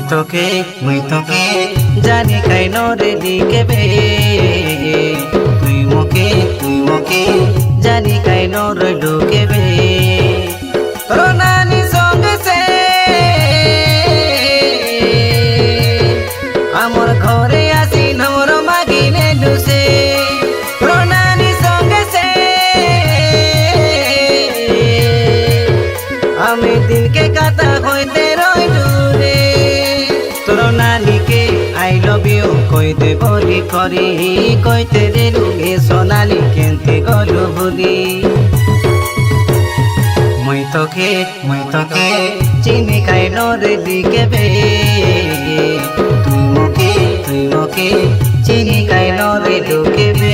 মুই তোকে জানি কাই নরে দিকেবে তুই মোকে জানি কাই নরে ঢুকেবে তোর নানি সঙ্গে সে আমার ঘরে আসি নমর মাগিনে লুসে তোর নানি সঙ্গে সে আমি দিনকে কাটা হইতে রই দূরে তোর নানিকে আই লভ ইউ কইতে বলি করি কইতে দিলু এ সোনালি কেনতে গলু ভুলি মুই তোকে চিনি কাই নরে দিকেবে তুই মোকে চিনি কাই নরে ঢুকেবে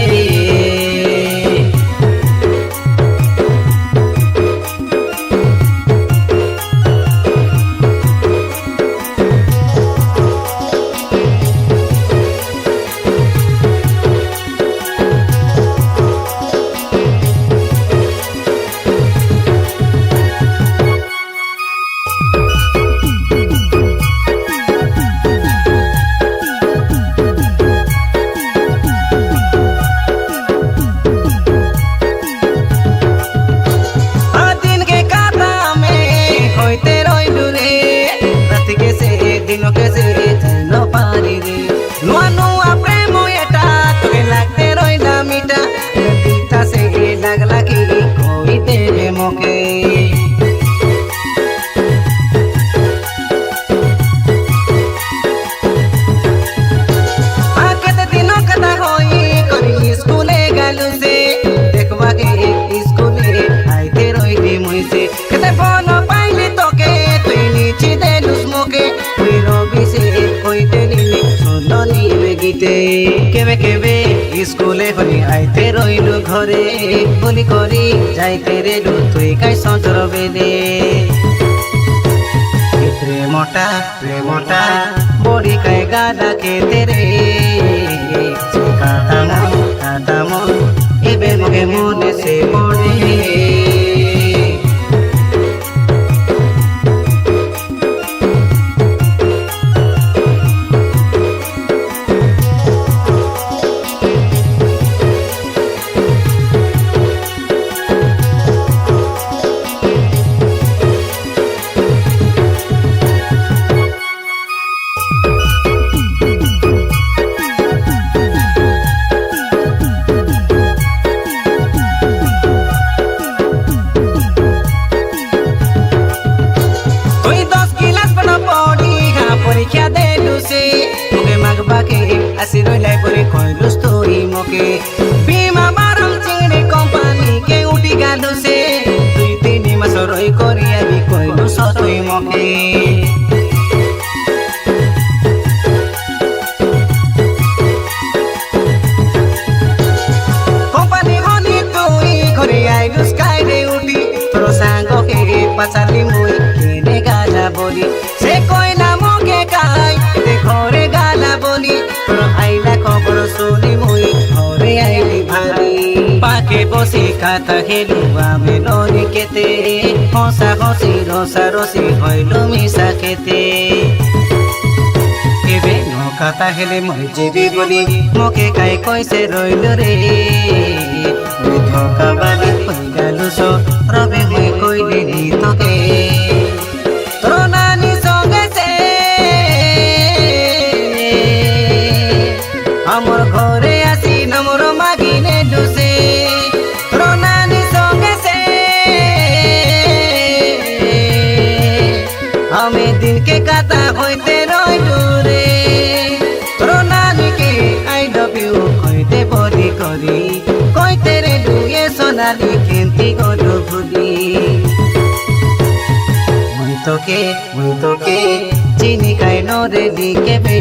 दिनों कैसे न पारी रे नुआ नुआ प्रेम एटा तोके लागते रोइला मीठा दिलता से लागला कि कोई देवे मोके आके दिनों कथा होई करी स्कूले गालू से देखवा के स्कूले आइते रोइली मुई से कते फोन पाइली तोके तुई नीचे देलुस मोके केवे केवे स्कूले हली आइते रहिलु घरे बोली करी जाइते रेलु तुई काई सजर बेले प्रेमटा बड़ी काई गादा के तेरे काटामो एबे मगे मने से पड़े परीक्षा देलु से मोके मागबा के आसी रोइलाई परे कहलुस तोई मोके बीमा मारल चिंगड़ी कंपनी के उठी गालु से दुई तीन मास रही करिया भी कहलुस तोई मोके कंपनी हनी तुई घरे आइलुस काइरे उठी तोर सांग के पचाली मुई केने गाला बोली से कोइला घरे गाला बोली आइला खबर सुनी मुई घरे आइली भारी पाके बसी खाता खेलु आमे ननी केते हंसा हसी रसा रसी हइलु मिसा केते एबे न खाता हेले মই जेबी बोली मोके काई कइसे रइलु रे धोका बाली पइगालु सो रबे মই कइले नि तके तोर नानी संगे से আমার ঘরে আসি নমর মাগিনে ডুসে তোর নানি সঙ্গে সে আমি দিনকে কাটা হইতে রইলু রে তোর নানিকে আই লাভ ইউ কইতে বলি করি কইতে রে দুয়ে সোনালি কেন্তি গলু ভুলি মুই তোকে চিনি কাই নরে দিকেবে